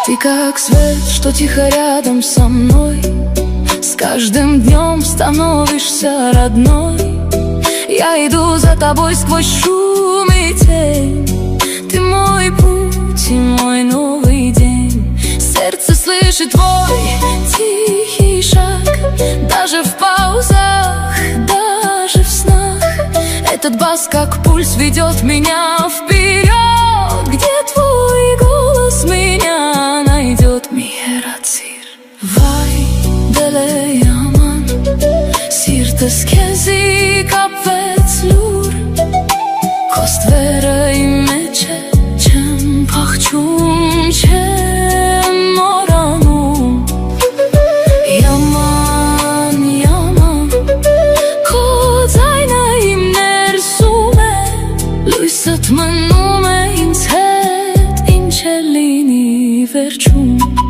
Ты как свет, что тихо рядом со мной. С каждым днем становишься родной. Я иду за тобой сквозь шум и тень. Ты мой путь и мой новый день. Сердце слышит твой тихий шаг. Даже в паузах, даже в снах. Этот бас как пульс ведет меня вперед. Где твой голос меня найдет? Миерацир Вай դել yaman Սիրտս քեզի կապվեց լուր Քո ստվերը իմ մեջ է Չեմ փախչում, չեմ մոռանում Yaman, yaman Քո ձայնը իմ ներսում է Լույսդ մնում է ինձ հետ Ինչ է լինի վերջում